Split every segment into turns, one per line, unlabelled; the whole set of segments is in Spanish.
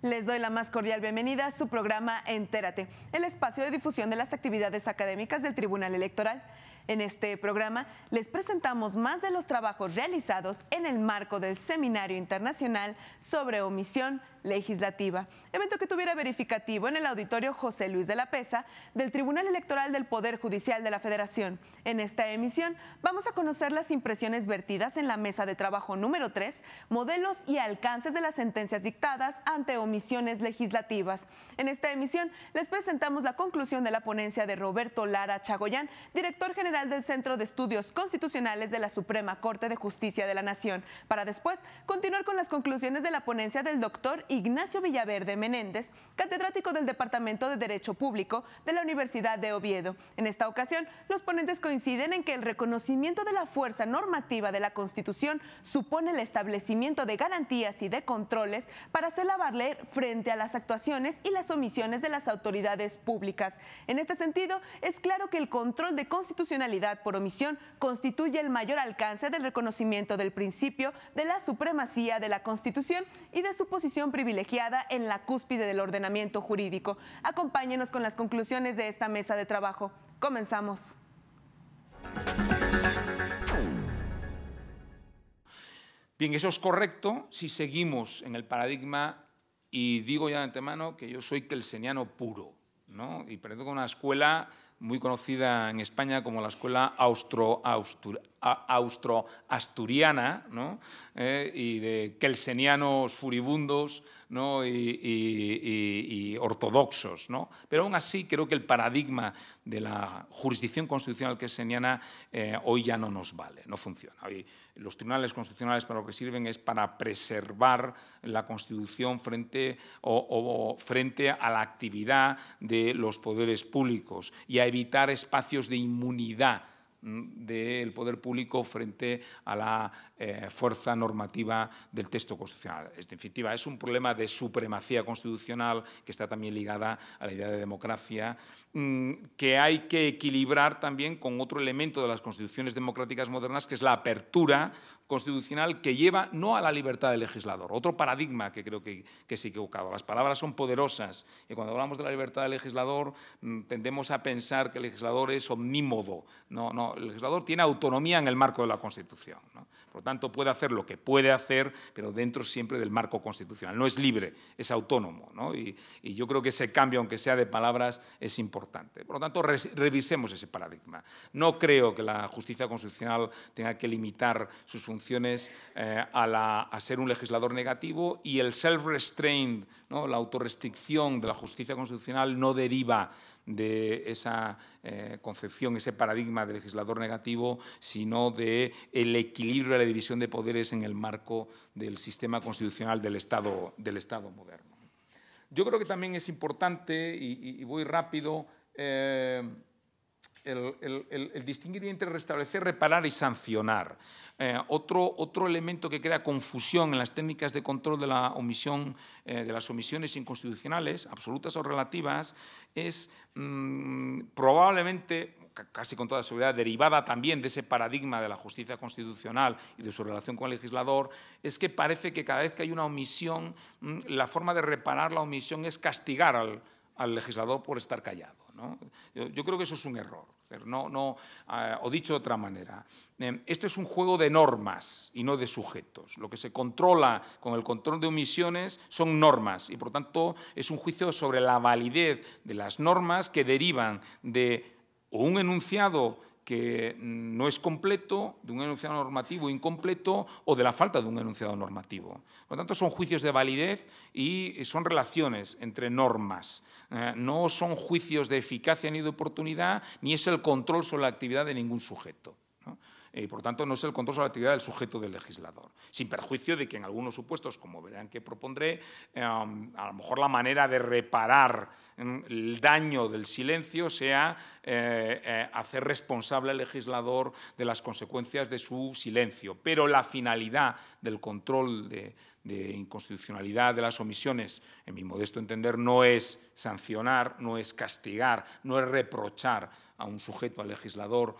Les doy la más cordial bienvenida a su programa Entérate, el espacio de difusión de las actividades académicas del Tribunal Electoral. En este programa les presentamos más de los trabajos realizados en el marco del Seminario Internacional sobre Omisión Legislativa, evento que tuviera verificativo en el Auditorio José Luis de la Peza del Tribunal Electoral del Poder Judicial de la Federación. En esta emisión vamos a conocer las impresiones vertidas en la mesa de trabajo número 3, modelos y alcances de las sentencias dictadas ante omisiones legislativas. En esta emisión les presentamos la conclusión de la ponencia de Roberto Lara Chagoyán, director general del Centro de Estudios Constitucionales de la Suprema Corte de Justicia de la Nación, para después continuar con las conclusiones de la ponencia del doctor Ignacio Villaverde Menéndez, catedrático del Departamento de Derecho Público de la Universidad de Oviedo. En esta ocasión, los ponentes coinciden en que el reconocimiento de la fuerza normativa de la Constitución supone el establecimiento de garantías y de controles para hacerla valer frente a las actuaciones y las omisiones de las autoridades públicas. En este sentido, es claro que el control de constitucionalidad por omisión constituye el mayor alcance del reconocimiento del principio de la supremacía de la Constitución y de su posición privilegiada en la cúspide del ordenamiento jurídico. Acompáñenos con las conclusiones de esta mesa de trabajo. Comenzamos.
Bien, eso es correcto si seguimos en el paradigma, y digo ya de antemano que yo soy kelseniano puro, ¿no? Y pertenezco a una escuela muy conocida en España como la escuela austroasturiana, ¿no? Y de kelsenianos furibundos, ¿no? y ortodoxos, ¿no? Pero aún así creo que el paradigma de la jurisdicción constitucional kelseniana hoy ya no nos vale, no funciona. Hoy los tribunales constitucionales para lo que sirven es para preservar la Constitución frente a la actividad de los poderes públicos y a evitar espacios de inmunidad del poder público frente a la fuerza normativa del texto constitucional. En definitiva, es un problema de supremacía constitucional que está también ligada a la idea de democracia, que hay que equilibrar también con otro elemento de las constituciones democráticas modernas, que es la apertura constitucional que lleva no a la libertad del legislador, otro paradigma que creo que es equivocado. Las palabras son poderosas y cuando hablamos de la libertad del legislador tendemos a pensar que el legislador es omnímodo. No, el legislador tiene autonomía en el marco de la Constitución, ¿no? Por lo tanto, puede hacer lo que puede hacer, pero dentro siempre del marco constitucional. No es libre, es autónomo, ¿no? Y yo creo que ese cambio, aunque sea de palabras, es importante. Por lo tanto, revisemos ese paradigma. No creo que la justicia constitucional tenga que limitar sus funciones a ser un legislador negativo, y el self-restraint, ¿no? La autorrestricción de la justicia constitucional no deriva de esa concepción, ese paradigma de legislador negativo, sino del equilibrio de la división de poderes en el marco del sistema constitucional del Estado moderno. Yo creo que también es importante, y voy rápido, el distinguir entre restablecer, reparar y sancionar. Otro elemento que crea confusión en las técnicas de control de la omisión, de las omisiones inconstitucionales, absolutas o relativas, es probablemente, casi con toda seguridad, derivada también de ese paradigma de la justicia constitucional y de su relación con el legislador, es que parece que cada vez que hay una omisión, la forma de reparar la omisión es castigar al legislador por estar callado, ¿no? Yo creo que eso es un error. O dicho de otra manera, esto es un juego de normas y no de sujetos. Lo que se controla con el control de omisiones son normas y, por tanto, es un juicio sobre la validez de las normas que derivan de un enunciado que no es completo, de un enunciado normativo incompleto o de la falta de un enunciado normativo. Por lo tanto, son juicios de validez y son relaciones entre normas. No son juicios de eficacia ni de oportunidad, ni es el control sobre la actividad de ningún sujeto, ¿no? y por tanto no es el control sobre la actividad del sujeto del legislador, sin perjuicio de que en algunos supuestos, como verán que propondré, a lo mejor la manera de reparar el daño del silencio sea hacer responsable al legislador de las consecuencias de su silencio, pero la finalidad del control de inconstitucionalidad de las omisiones, en mi modesto entender, no es sancionar, no es castigar, no es reprochar a un sujeto, al legislador,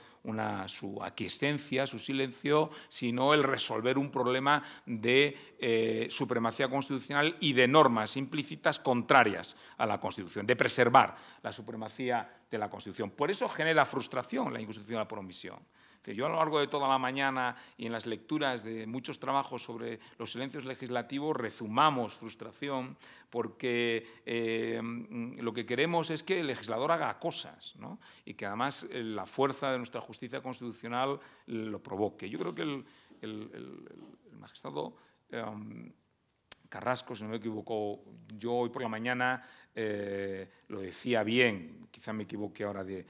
su aquiescencia, su silencio, sino el resolver un problema de supremacía constitucional y de normas implícitas contrarias a la Constitución, de preservar la supremacía de la Constitución. Por eso genera frustración la inconstitucionalidad por omisión. Yo a lo largo de toda la mañana y en las lecturas de muchos trabajos sobre los silencios legislativos rezumamos frustración porque lo que queremos es que el legislador haga cosas, ¿no? Y que además la fuerza de nuestra justicia constitucional lo provoque. Yo creo que el magistrado Carrasco, si no me equivoco, yo hoy por la mañana lo decía bien, quizá me equivoque ahora de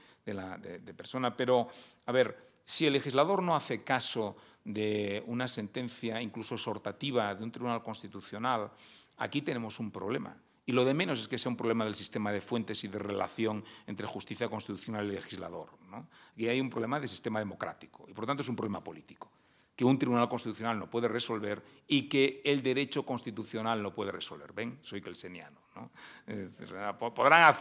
persona, pero a ver, si el legislador no hace caso de una sentencia, incluso exhortativa, de un tribunal constitucional, aquí tenemos un problema. Y lo de menos es que sea un problema del sistema de fuentes y de relación entre justicia constitucional y legislador, ¿no? Y hay un problema de sistema democrático y, por lo tanto, es un problema político que un tribunal constitucional no puede resolver y que el derecho constitucional no puede resolver. ¿Ven? Soy kelseniano, ¿no? Podrá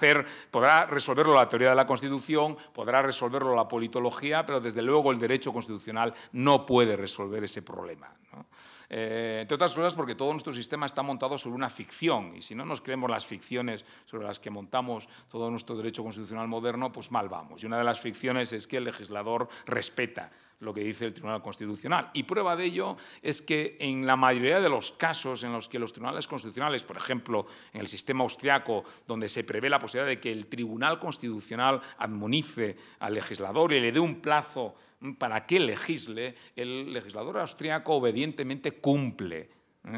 resolverlo la teoría de la Constitución, podrá resolverlo la politología, pero desde luego el derecho constitucional no puede resolver ese problema, ¿no? Entre otras cosas porque todo nuestro sistema está montado sobre una ficción y si no nos creemos las ficciones sobre las que montamos todo nuestro derecho constitucional moderno, pues mal vamos. Y una de las ficciones es que el legislador respeta lo que dice el Tribunal Constitucional. Y prueba de ello es que en la mayoría de los casos en los que los tribunales constitucionales, por ejemplo, en el sistema austriaco, donde se prevé la posibilidad de que el Tribunal Constitucional admonice al legislador y le dé un plazo para que legisle, el legislador austriaco obedientemente cumple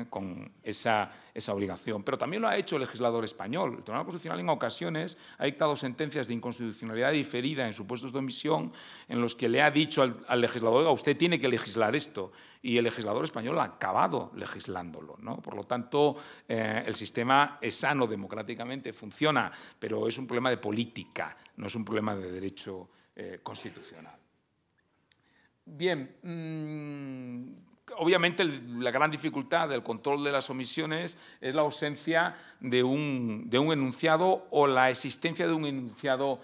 con esa obligación. Pero también lo ha hecho el legislador español. El Tribunal Constitucional en ocasiones ha dictado sentencias de inconstitucionalidad diferida en supuestos de omisión en los que le ha dicho al legislador: oiga, usted tiene que legislar esto. Y el legislador español ha acabado legislándolo, ¿no? Por lo tanto, el sistema es sano democráticamente, funciona, pero es un problema de política, no es un problema de derecho constitucional. Bien, obviamente la gran dificultad del control de las omisiones es la ausencia de un enunciado o la existencia de un enunciado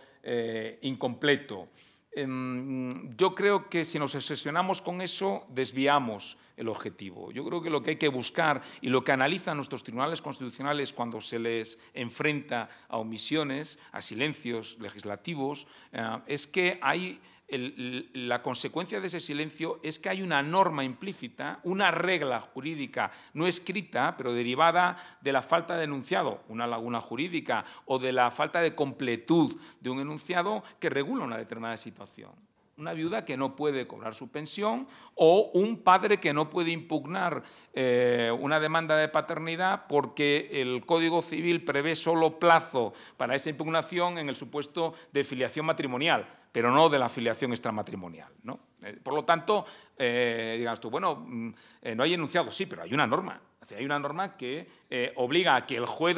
incompleto. Yo creo que si nos obsesionamos con eso, desviamos el objetivo. Yo creo que lo que hay que buscar y lo que analizan nuestros tribunales constitucionales cuando se les enfrenta a omisiones, a silencios legislativos, es que hay la consecuencia de ese silencio es que hay una norma implícita, una regla jurídica no escrita, pero derivada de la falta de enunciado, una laguna jurídica, o de la falta de completud de un enunciado que regula una determinada situación. Una viuda que no puede cobrar su pensión o un padre que no puede impugnar una demanda de paternidad porque el Código Civil prevé solo plazo para esa impugnación en el supuesto de filiación matrimonial, pero no de la filiación extramatrimonial, ¿no? Por lo tanto, digas tú, bueno, no hay enunciado, sí, pero hay una norma. Hay una norma que obliga a que el juez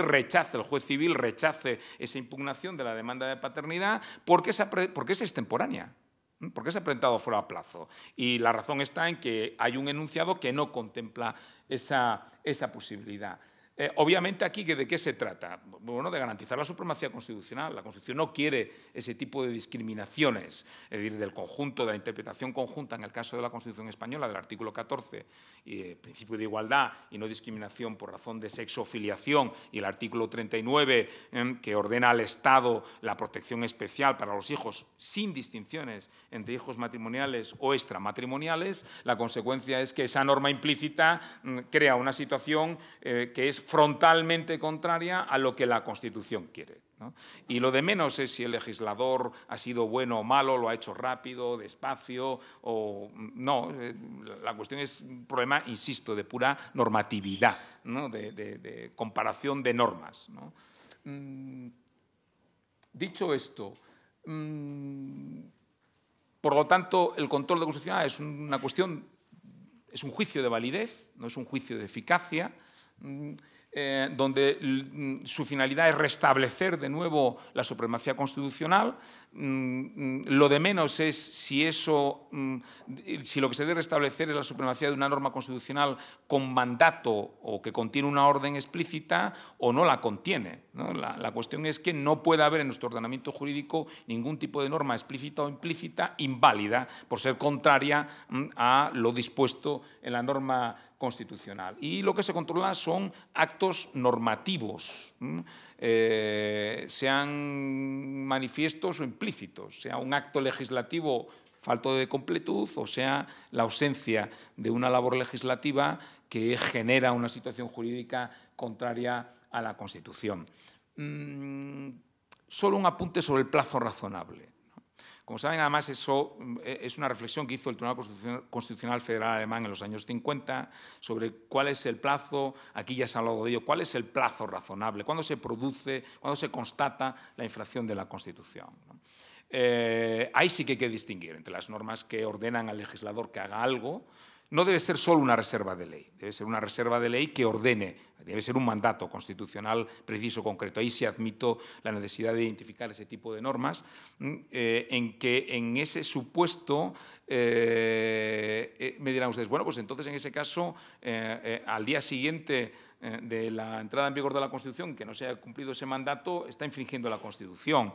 civil rechace esa impugnación de la demanda de paternidad porque es extemporánea. Porque se ha presentado fuera a plazo. Y la razón está en que hay un enunciado que no contempla esa posibilidad. Obviamente aquí, ¿de qué se trata? Bueno, de garantizar la supremacía constitucional. La Constitución no quiere ese tipo de discriminaciones, es decir, del conjunto, de la interpretación conjunta, en el caso de la Constitución española, del artículo 14, y principio de igualdad y no discriminación por razón de sexo o filiación, y el artículo 39, que ordena al Estado la protección especial para los hijos sin distinciones entre hijos matrimoniales o extramatrimoniales. La consecuencia es que esa norma implícita crea una situación que es frontalmente contraria a lo que la Constitución quiere, ¿no? Y lo de menos es si el legislador ha sido bueno o malo, lo ha hecho rápido, despacio o no. La cuestión es un problema, insisto, de pura normatividad, ¿no? de comparación de normas, ¿no? Dicho esto, Por lo tanto, el control de constitucionalidad es una cuestión, es un juicio de validez, no es un juicio de eficacia, donde su finalidad es restablecer de nuevo la supremacía constitucional. Lo de menos es si lo que se debe restablecer es la supremacía de una norma constitucional con mandato o que contiene una orden explícita o no la contiene, ¿no? La cuestión es que no puede haber en nuestro ordenamiento jurídico ningún tipo de norma explícita o implícita inválida por ser contraria a lo dispuesto en la norma constitucional. Y lo que se controla son actos normativos, sean manifiestos o implícitos, sea un acto legislativo falto de completud o sea la ausencia de una labor legislativa que genera una situación jurídica contraria a la Constitución. Solo un apunte sobre el plazo razonable. Como saben, además, eso es una reflexión que hizo el Tribunal Constitucional Federal Alemán en los años 50 sobre cuál es el plazo, aquí ya se ha hablado de ello, cuál es el plazo razonable, cuándo se produce, cuándo se constata la infracción de la Constitución, ¿no? Ahí sí que hay que distinguir entre las normas que ordenan al legislador que haga algo. No debe ser solo una reserva de ley, debe ser una reserva de ley que ordene, debe ser un mandato constitucional preciso, concreto. Ahí sí admito la necesidad de identificar ese tipo de normas, en que en ese supuesto me dirán ustedes, bueno, pues entonces en ese caso, al día siguiente de la entrada en vigor de la Constitución, que no se haya cumplido ese mandato, está infringiendo la Constitución.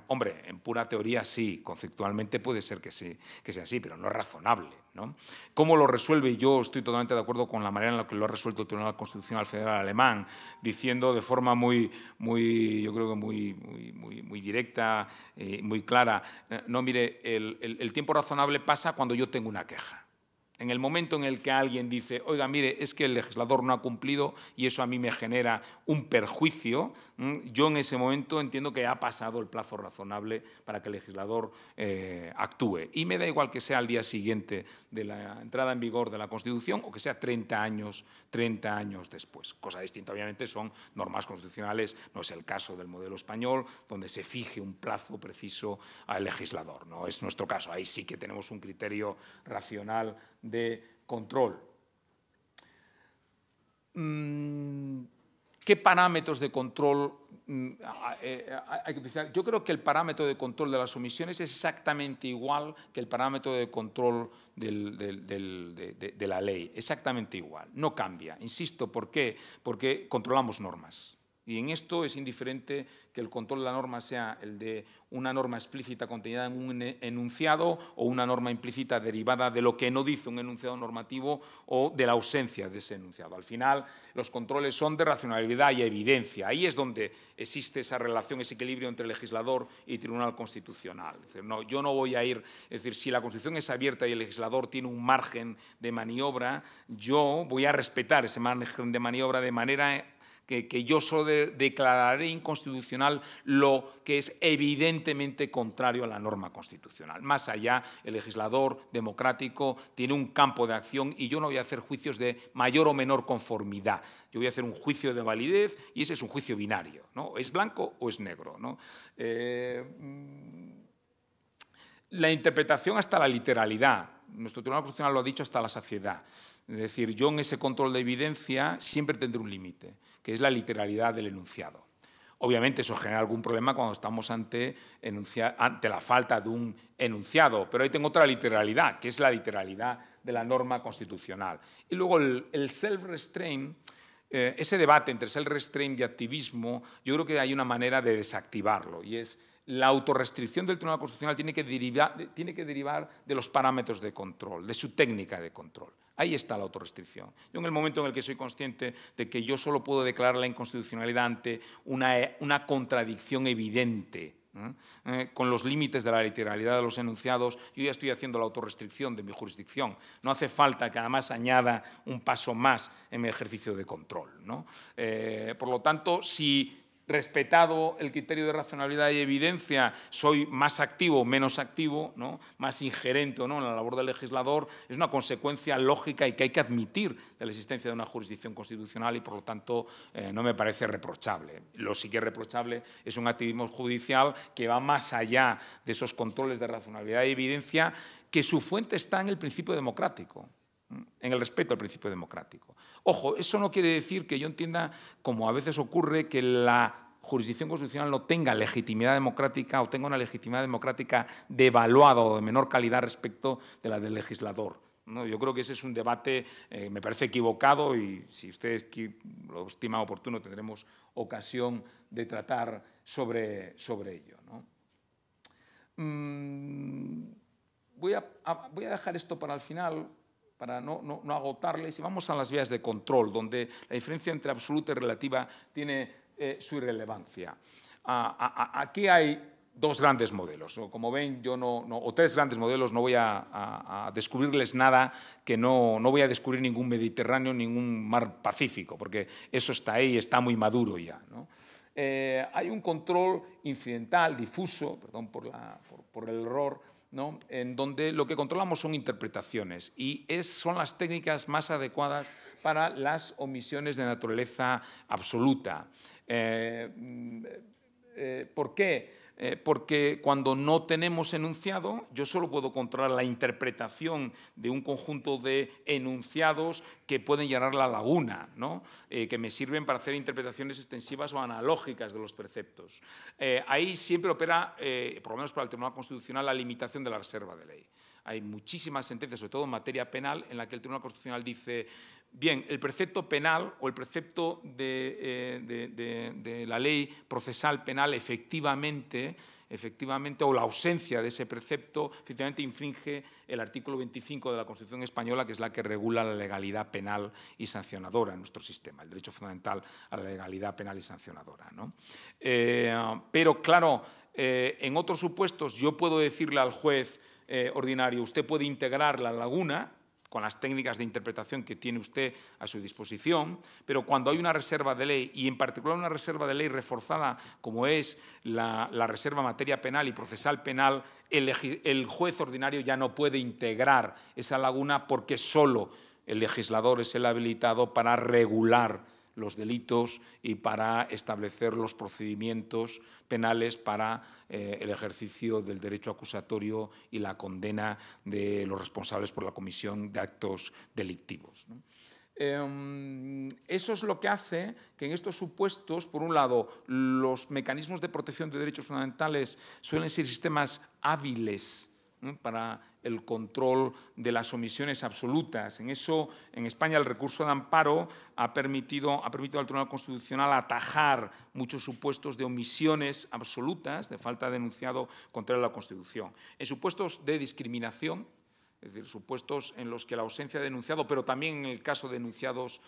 Hombre, en pura teoría sí, conceptualmente puede ser que sí, que sea así, pero no es razonable, ¿no? ¿Cómo lo resuelve? Yo estoy totalmente de acuerdo con la manera en la que lo ha resuelto el Tribunal Constitucional Federal Alemán, diciendo de forma yo creo que muy directa, muy clara, no, mire, el tiempo razonable pasa cuando yo tengo una queja. En el momento en el que alguien dice, oiga, mire, es que el legislador no ha cumplido y eso a mí me genera un perjuicio, yo en ese momento entiendo que ha pasado el plazo razonable para que el legislador actúe. Y me da igual que sea al día siguiente de la entrada en vigor de la Constitución o que sea 30 años después. Cosa distinta, obviamente, son normas constitucionales, no es el caso del modelo español, donde se fije un plazo preciso al legislador. No es nuestro caso, ahí sí que tenemos un criterio racional de control. ¿Qué parámetros de control hay que utilizar? Yo creo que el parámetro de control de las omisiones es exactamente igual que el parámetro de control de la ley, exactamente igual, no cambia. Insisto, ¿por qué? Porque controlamos normas. Y en esto es indiferente que el control de la norma sea el de una norma explícita contenida en un enunciado o una norma implícita derivada de lo que no dice un enunciado normativo o de la ausencia de ese enunciado. Al final, los controles son de racionalidad y evidencia. Ahí es donde existe esa relación, ese equilibrio entre legislador y Tribunal Constitucional. Es decir, no, yo no voy a ir, es decir, si la Constitución es abierta y el legislador tiene un margen de maniobra, yo voy a respetar ese margen de maniobra de manera que yo solo declararé inconstitucional lo que es evidentemente contrario a la norma constitucional. Más allá, el legislador democrático tiene un campo de acción y yo no voy a hacer juicios de mayor o menor conformidad. Yo voy a hacer un juicio de validez y ese es un juicio binario, ¿no? ¿Es blanco o es negro, ¿no? La interpretación hasta la literalidad. Nuestro Tribunal Constitucional lo ha dicho hasta la saciedad. Es decir, yo en ese control de evidencia siempre tendré un límite, que es la literalidad del enunciado. Obviamente eso genera algún problema cuando estamos ante la falta de un enunciado, pero ahí tengo otra literalidad, que es la literalidad de la norma constitucional. Y luego el self-restraint, ese debate entre self-restraint y activismo, yo creo que hay una manera de desactivarlo, y es la autorrestricción del Tribunal Constitucional tiene que derivar de los parámetros de control, de su técnica de control. Ahí está la autorrestricción. Yo en el momento en el que soy consciente de que yo solo puedo declarar la inconstitucionalidad ante una contradicción evidente, con los límites de la literalidad de los enunciados, yo ya estoy haciendo la autorrestricción de mi jurisdicción. No hace falta que además añada un paso más en mi ejercicio de control, ¿no? Por lo tanto, si respetado el criterio de razonabilidad y evidencia, soy más activo o menos activo, ¿no? Más ingerente, ¿no?, en la labor del legislador, es una consecuencia lógica y que hay que admitir de la existencia de una jurisdicción constitucional y, por lo tanto, no me parece reprochable. Lo sí que es reprochable es un activismo judicial que va más allá de esos controles de razonabilidad y evidencia, que su fuente está en el principio democrático, en el respeto al principio democrático. Ojo, eso no quiere decir que yo entienda, como a veces ocurre, que la jurisdicción constitucional no tenga legitimidad democrática o tenga una legitimidad democrática devaluada o de menor calidad respecto de la del legislador, ¿no? Yo creo que ese es un debate, me parece equivocado, y si ustedes lo estiman oportuno tendremos ocasión de tratar sobre ello, ¿no? Voy a dejar esto para el final, para no agotarles, y vamos a las vías de control, donde la diferencia entre absoluta y relativa tiene su irrelevancia. Aquí hay dos grandes modelos. Como ven, yo o tres grandes modelos, no voy a descubrirles nada, que no voy a descubrir ningún Mediterráneo, ningún mar Pacífico, porque eso está ahí, está muy maduro ya, ¿no? Hay un control incidental, difuso, perdón por el error, ¿no?, en donde lo que controlamos son interpretaciones y son las técnicas más adecuadas para las omisiones de naturaleza absoluta. ¿Por qué? Porque cuando no tenemos enunciado, yo solo puedo controlar la interpretación de un conjunto de enunciados que pueden llenar la laguna, ¿no?, que me sirven para hacer interpretaciones extensivas o analógicas de los preceptos. Ahí siempre opera, por lo menos para el Tribunal Constitucional, la limitación de la reserva de ley. Hay muchísimas sentencias, sobre todo en materia penal, en la que el Tribunal Constitucional dice: bien, el precepto penal o el precepto de la ley procesal penal efectivamente, o la ausencia de ese precepto, efectivamente infringe el artículo 25 de la Constitución española, que es la que regula la legalidad penal y sancionadora en nuestro sistema, el derecho fundamental a la legalidad penal y sancionadora, ¿no? Pero, claro, en otros supuestos yo puedo decirle al juez ordinario: usted puede integrar la laguna con las técnicas de interpretación que tiene usted a su disposición, pero cuando hay una reserva de ley, y en particular una reserva de ley reforzada como es la reserva en materia penal y procesal penal, el juez ordinario ya no puede integrar esa laguna, porque solo el legislador es el habilitado para regular los delitos y para establecer los procedimientos penales para el ejercicio del derecho acusatorio y la condena de los responsables por la comisión de actos delictivos, ¿no? Eso es lo que hace que en estos supuestos, por un lado, los mecanismos de protección de derechos fundamentales suelen ser sistemas hábiles, ¿no?, para el control de las omisiones absolutas. En eso, en España, el recurso de amparo ha permitido al Tribunal Constitucional atajar muchos supuestos de omisiones absolutas, de falta de enunciado contrario a la Constitución. En supuestos de discriminación, es decir, supuestos en los que la ausencia de enunciado, pero también en el caso de enunciados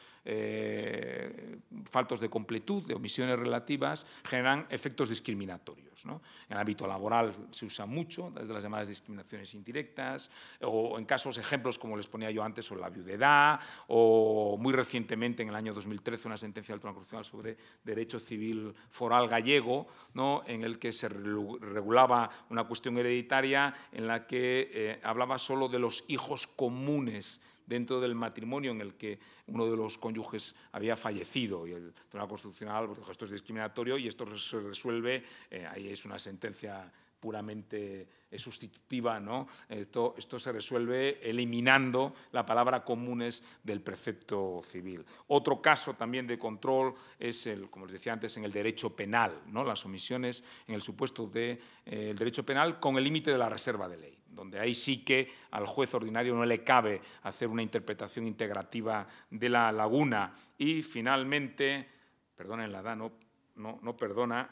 faltos de completud, de omisiones relativas, generan efectos discriminatorios, ¿no? En el ámbito laboral se usa mucho, desde las llamadas discriminaciones indirectas, o en casos, ejemplos como les ponía yo antes, sobre la viudedad, o muy recientemente, en el año 2013, una sentencia del Tribunal Constitucional sobre derecho civil foral gallego, ¿no?, en el que se regulaba una cuestión hereditaria en la que hablaba solo de los hijos comunes dentro del matrimonio en el que uno de los cónyuges había fallecido, y el Tribunal Constitucional dijo: esto es discriminatorio, y esto se resuelve, ahí es una sentencia puramente sustitutiva, ¿no? Esto se resuelve eliminando la palabra comunes del precepto civil. Otro caso también de control es, como les decía antes, en el derecho penal, ¿no?, las omisiones en el supuesto del derecho penal con el límite de la reserva de ley, donde ahí sí que al juez ordinario no le cabe hacer una interpretación integrativa de la laguna. Y finalmente, perdonen la edad, no perdona,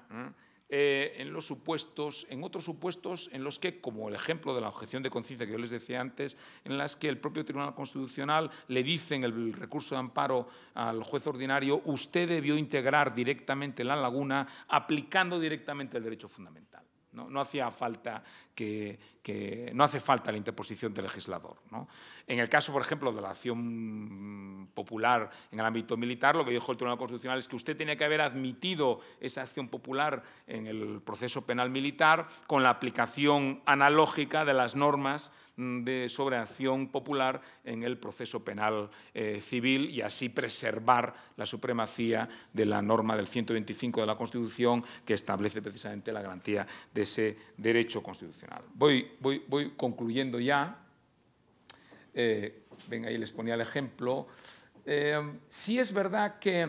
en otros supuestos en los que, como el ejemplo de la objeción de conciencia que yo les decía antes, en las que el propio Tribunal Constitucional le dice en el recurso de amparo al juez ordinario: usted debió integrar directamente la laguna aplicando directamente el derecho fundamental. No hace falta la interposición del legislador, ¿no? En el caso, por ejemplo, de la acción popular en el ámbito militar, lo que dijo el Tribunal Constitucional es que usted tenía que haber admitido esa acción popular en el proceso penal militar con la aplicación analógica de las normas sobre acción popular en el proceso penal civil y así preservar la supremacía de la norma del 125 de la Constitución que establece precisamente la garantía de ese derecho constitucional. Voy concluyendo ya. Venga, ahí les ponía el ejemplo. Sí es verdad que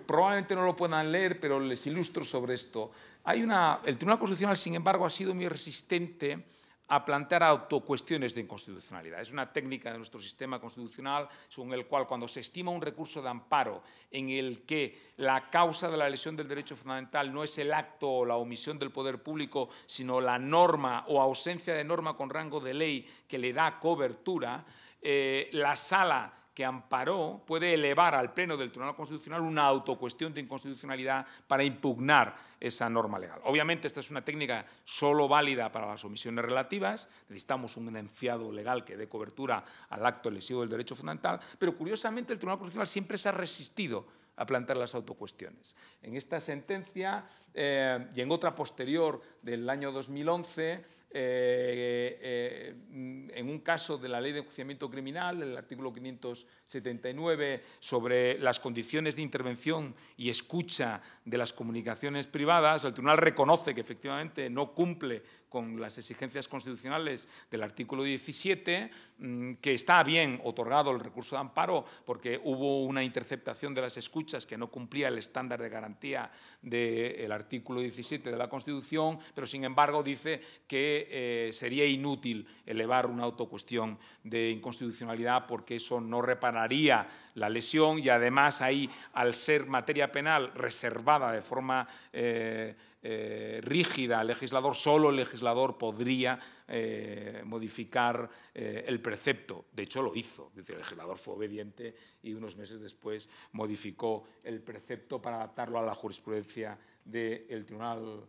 probablemente no lo puedan leer, pero les ilustro sobre esto. El Tribunal Constitucional, sin embargo, ha sido muy resistente a plantear autocuestiones de inconstitucionalidad. Es una técnica de nuestro sistema constitucional según el cual cuando se estima un recurso de amparo en el que la causa de la lesión del derecho fundamental no es el acto o la omisión del poder público, sino la norma o ausencia de norma con rango de ley que le da cobertura, la sala que amparó puede elevar al Pleno del Tribunal Constitucional una autocuestión de inconstitucionalidad para impugnar esa norma legal. Obviamente esta es una técnica solo válida para las omisiones relativas, necesitamos un enunciado legal que dé cobertura al acto lesivo del derecho fundamental, pero curiosamente el Tribunal Constitucional siempre se ha resistido a plantear las autocuestiones. En esta sentencia y en otra posterior del año 2011, en un caso de la Ley de Enjuiciamiento Criminal, el artículo 579, sobre las condiciones de intervención y escucha de las comunicaciones privadas, el Tribunal reconoce que efectivamente no cumple con las exigencias constitucionales del artículo 17, que está bien otorgado el recurso de amparo porque hubo una interceptación de las escuchas que no cumplía el estándar de garantía del artículo 17 de la Constitución, pero sin embargo dice que sería inútil elevar una autocuestión de inconstitucionalidad porque eso no repararía la lesión y además ahí, al ser materia penal reservada de forma rígida al legislador, solo el legislador podría modificar el precepto. De hecho, lo hizo. Es decir, el legislador fue obediente y unos meses después modificó el precepto para adaptarlo a la jurisprudencia del Tribunal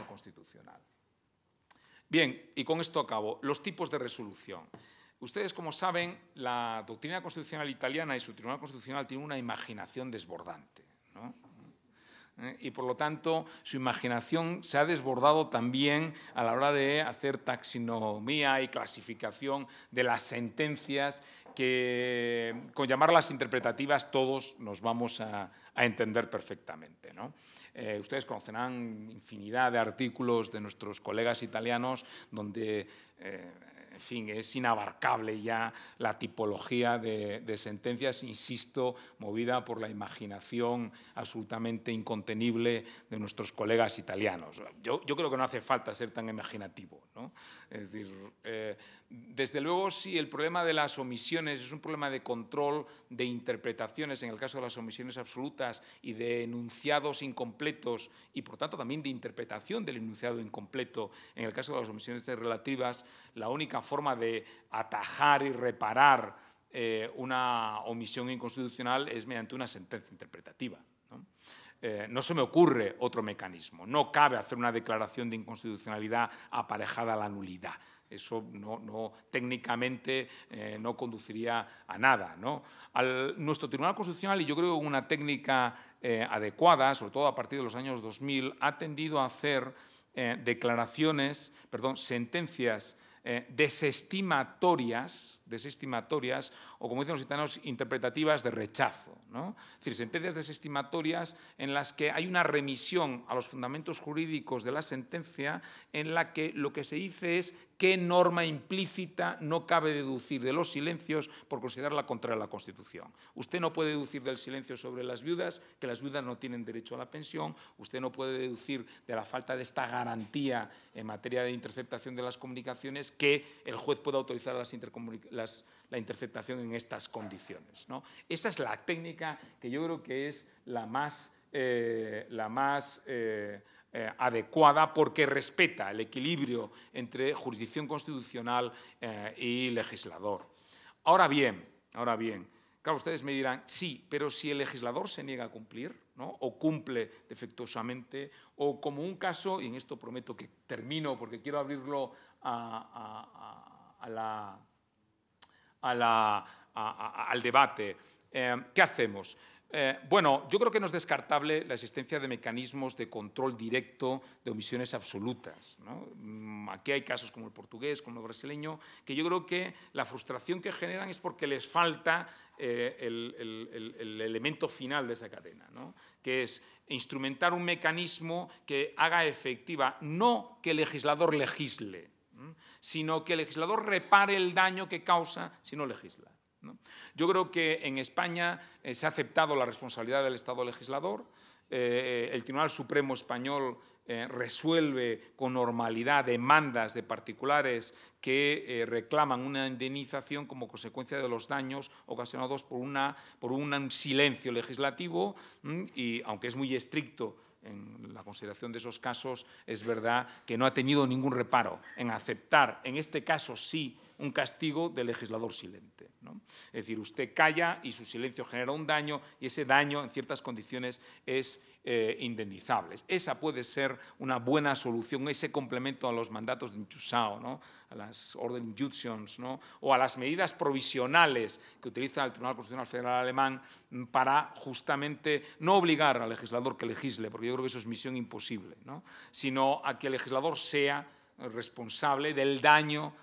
Constitucional. Bien, y con esto acabo. Los tipos de resolución. Ustedes, como saben, la doctrina constitucional italiana y su Tribunal Constitucional tienen una imaginación desbordante, ¿no? Y, por lo tanto, su imaginación se ha desbordado también a la hora de hacer taxonomía y clasificación de las sentencias que, con llamarlas interpretativas, todos nos vamos a entender perfectamente, ¿no? Ustedes conocerán infinidad de artículos de nuestros colegas italianos donde en fin, es inabarcable ya la tipología de sentencias, insisto, movida por la imaginación absolutamente incontenible de nuestros colegas italianos. Yo creo que no hace falta ser tan imaginativo, ¿no? Es decir, desde luego, si el problema de las omisiones es un problema de control de interpretaciones, en el caso de las omisiones absolutas, y de enunciados incompletos, y por tanto también de interpretación del enunciado incompleto, en el caso de las omisiones relativas, la única forma de atajar y reparar una omisión inconstitucional es mediante una sentencia interpretativa, ¿no? No se me ocurre otro mecanismo. No cabe hacer una declaración de inconstitucionalidad aparejada a la nulidad. Eso técnicamente no conduciría a nada, ¿no? Nuestro Tribunal Constitucional, y yo creo que una técnica adecuada, sobre todo a partir de los años 2000, ha tendido a hacer sentencias desestimatorias, o como dicen los italianos, interpretativas de rechazo, ¿no? Es decir, sentencias desestimatorias en las que hay una remisión a los fundamentos jurídicos de la sentencia en la que lo que se dice es qué norma implícita no cabe deducir de los silencios por considerarla contraria a la Constitución. Usted no puede deducir del silencio sobre las viudas que las viudas no tienen derecho a la pensión. Usted no puede deducir de la falta de esta garantía en materia de interceptación de las comunicaciones que el juez pueda autorizar la interceptación en estas condiciones, ¿no? Esa es la técnica que yo creo que es la más adecuada porque respeta el equilibrio entre jurisdicción constitucional y legislador. Ahora bien, claro, ustedes me dirán, sí, pero si el legislador se niega a cumplir, ¿no? O cumple defectuosamente, o como un caso, y en esto prometo que termino porque quiero abrirlo a al debate. ¿Qué hacemos? Bueno, yo creo que no es descartable la existencia de mecanismos de control directo de omisiones absolutas, ¿no? Aquí hay casos como el portugués, como el brasileño, que yo creo que la frustración que generan es porque les falta el elemento final de esa cadena, ¿no? Que es instrumentar un mecanismo que haga efectiva, no que el legislador legisle, sino que el legislador repare el daño que causa si no legisla, ¿no? Yo creo que en España se ha aceptado la responsabilidad del Estado legislador. El Tribunal Supremo Español resuelve con normalidad demandas de particulares que reclaman una indemnización como consecuencia de los daños ocasionados por un silencio legislativo, y aunque es muy estricto en la consideración de esos casos, es verdad que no ha tenido ningún reparo en aceptar, en este caso sí, un castigo del legislador silente, ¿no? Es decir, usted calla y su silencio genera un daño, y ese daño en ciertas condiciones es indemnizable. Esa puede ser una buena solución, ese complemento a los mandatos de Inchusao, ¿no? A las Order Injunctions, ¿no? O a las medidas provisionales que utiliza el Tribunal Constitucional Federal Alemán para justamente no obligar al legislador que legisle, porque yo creo que eso es misión imposible, ¿no? Sino a que el legislador sea responsable del daño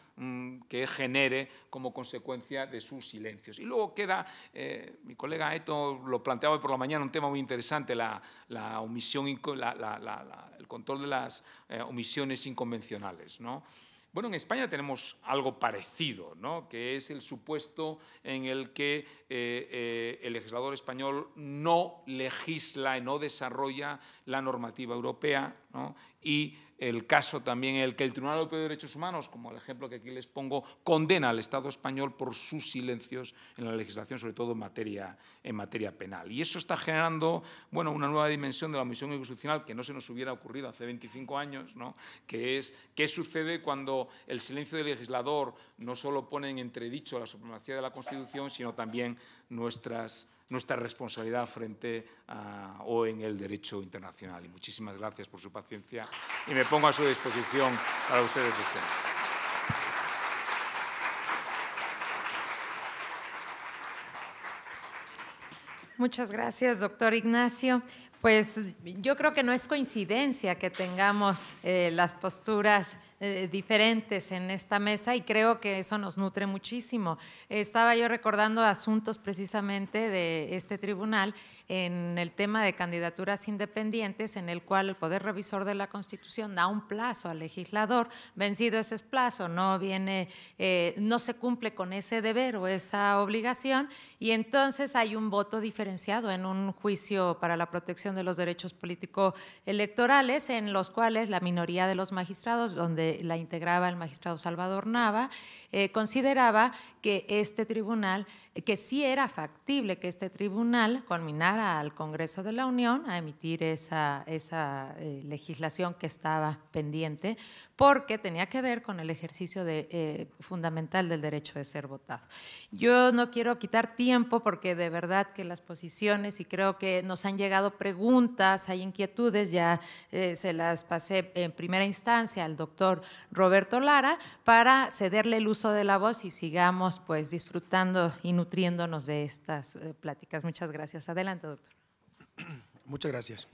que genere como consecuencia de sus silencios. Y luego queda, mi colega Eto lo planteaba hoy por la mañana, un tema muy interesante, la omisión, el control de las omisiones inconvencionales, ¿no? Bueno, en España tenemos algo parecido, ¿no? Que es el supuesto en el que el legislador español no legisla y no desarrolla la normativa europea, ¿no? Y el caso también en el que el Tribunal Europeo de Derechos Humanos, como el ejemplo que aquí les pongo, condena al Estado español por sus silencios en la legislación, sobre todo en materia penal. Y eso está generando, bueno, una nueva dimensión de la omisión inconstitucional que no se nos hubiera ocurrido hace 25 años, ¿no? Que es qué sucede cuando el silencio del legislador no solo pone en entredicho la supremacía de la Constitución, sino también nuestra responsabilidad frente o en el derecho internacional. Y muchísimas gracias por su paciencia y me pongo a su disposición para ustedes deseen.
Muchas gracias, doctor Ignacio. Pues yo creo que no es coincidencia que tengamos las posturas diferentes en esta mesa, y creo que eso nos nutre muchísimo. Estaba yo recordando asuntos precisamente de este tribunal en el tema de candidaturas independientes, en el cual el Poder Revisor de la Constitución da un plazo al legislador. Vencido ese plazo, no se cumple con ese deber o esa obligación, y entonces hay un voto diferenciado en un juicio para la protección de los derechos político-electorales, en los cuales la minoría de los magistrados, donde la integraba el magistrado Salvador Nava, consideraba que este tribunal, que sí era factible que este tribunal conminara al Congreso de la Unión a emitir esa legislación que estaba pendiente, porque tenía que ver con el ejercicio fundamental del derecho de ser votado. Yo no quiero quitar tiempo, porque de verdad que las posiciones, y creo que nos han llegado preguntas, hay inquietudes, ya se las pasé en primera instancia al doctor Roberto Lara para cederle el uso de la voz y sigamos pues disfrutando y nutriéndonos de estas pláticas. Muchas gracias. Adelante, doctor.
Muchas gracias.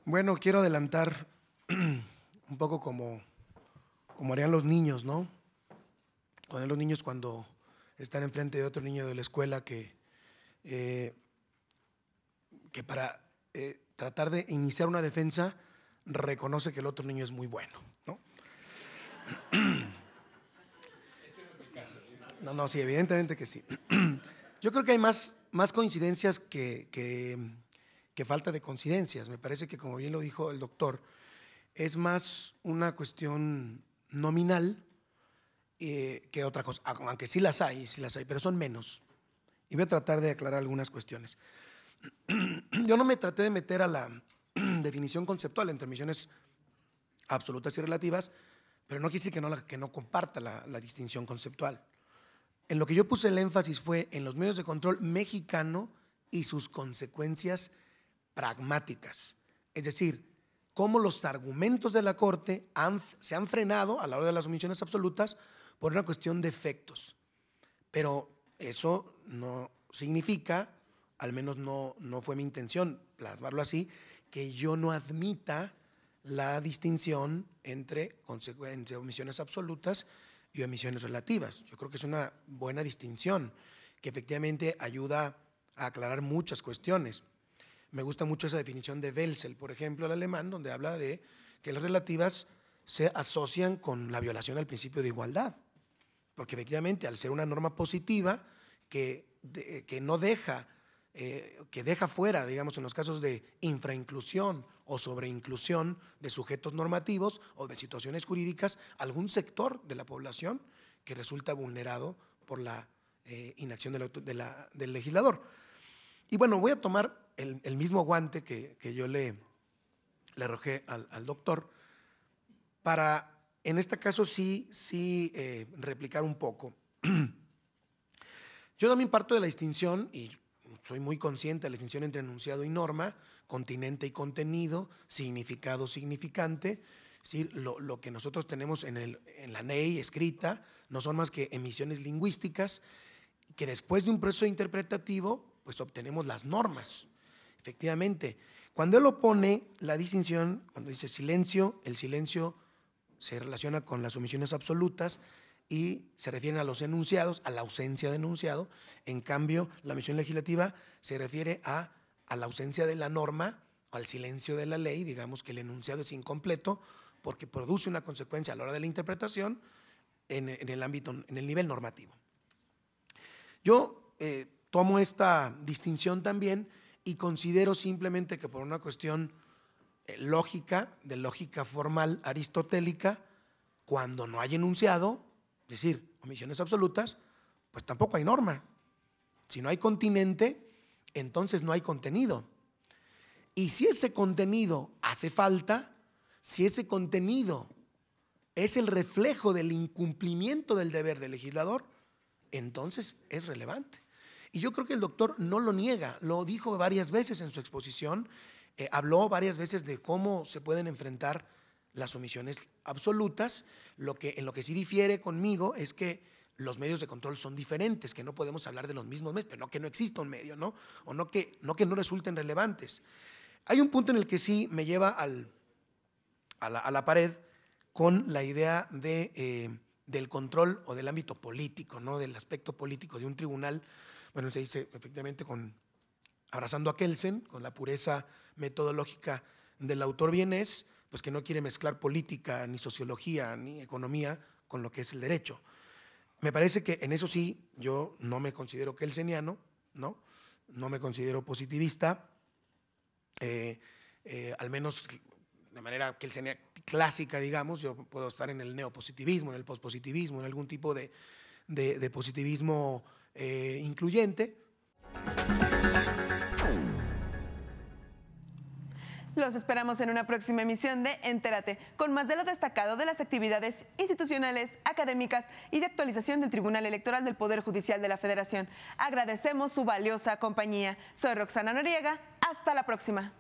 Bueno, quiero adelantar un poco como harían los niños, ¿no? Los niños cuando están enfrente de otro niño de la escuela que para tratar de iniciar una defensa reconoce que el otro niño es muy bueno, ¿no? No, sí, evidentemente que sí. Yo creo que hay más coincidencias que falta de coincidencias. Me parece que, como bien lo dijo el doctor, es más una cuestión nominal que otra cosa, aunque sí las hay, pero son menos. Y voy a tratar de aclarar algunas cuestiones. Yo no me traté de meter a la definición conceptual entre omisiones absolutas y relativas, pero no quise que no comparta la distinción conceptual. En lo que yo puse el énfasis fue en los medios de control mexicano y sus consecuencias pragmáticas. Es decir, cómo los argumentos de la Corte se han frenado a la hora de las omisiones absolutas por una cuestión de efectos. Pero eso no significa, al menos no fue mi intención plasmarlo así, que yo no admita la distinción entre omisiones absolutas y omisiones relativas. Yo creo que es una buena distinción que efectivamente ayuda a aclarar muchas cuestiones. Me gusta mucho esa definición de Welzel, por ejemplo, el alemán, donde habla de que las relativas se asocian con la violación al principio de igualdad, porque efectivamente al ser una norma positiva que no deja, que deja fuera, digamos, en los casos de infrainclusión o sobreinclusión de sujetos normativos o de situaciones jurídicas, algún sector de la población que resulta vulnerado por la inacción del legislador. Y bueno, voy a tomar el mismo guante que yo le arrojé al doctor para, en este caso, sí replicar un poco. Yo también parto de la distinción, y soy muy consciente de la distinción entre enunciado y norma, continente y contenido, significado, significante. Es decir, lo que nosotros tenemos en la ley escrita no son más que emisiones lingüísticas, que después de un proceso interpretativo, pues obtenemos las normas. Efectivamente, cuando él opone la distinción, cuando dice silencio, el silencio se relaciona con las omisiones absolutas y se refieren a los enunciados, a la ausencia de enunciado. En cambio, la omisión legislativa se refiere a la ausencia de la norma, al silencio de la ley. Digamos que el enunciado es incompleto porque produce una consecuencia a la hora de la interpretación en el ámbito, en el nivel normativo. Yo tomo esta distinción también y considero simplemente que por una cuestión lógica, de lógica formal aristotélica, cuando no hay enunciado, es decir, omisiones absolutas, pues tampoco hay norma. Si no hay continente, entonces no hay contenido. Y si ese contenido hace falta, si ese contenido es el reflejo del incumplimiento del deber del legislador, entonces es relevante. Y yo creo que el doctor no lo niega, lo dijo varias veces en su exposición, habló varias veces de cómo se pueden enfrentar las omisiones absolutas. En lo que sí difiere conmigo es que los medios de control son diferentes, que no podemos hablar de los mismos medios, pero no que no exista un medio, ¿no? O no que no resulten relevantes. Hay un punto en el que sí me lleva a la pared con la idea del control o del ámbito político, ¿no? Del aspecto político de un tribunal. Bueno, se dice efectivamente abrazando a Kelsen, con la pureza metodológica del autor vienés, pues que no quiere mezclar política, ni sociología, ni economía con lo que es el derecho. Me parece que en eso sí, yo no me considero kelseniano, no me considero positivista, al menos de manera kelseniana clásica, digamos. Yo puedo estar en el neopositivismo, en el pospositivismo, en algún tipo de positivismo incluyente.
Los esperamos en una próxima emisión de Entérate, con más de lo destacado de las actividades institucionales, académicas y de actualización del Tribunal Electoral del Poder Judicial de la Federación. Agradecemos su valiosa compañía. Soy Roxana Noriega. Hasta la próxima.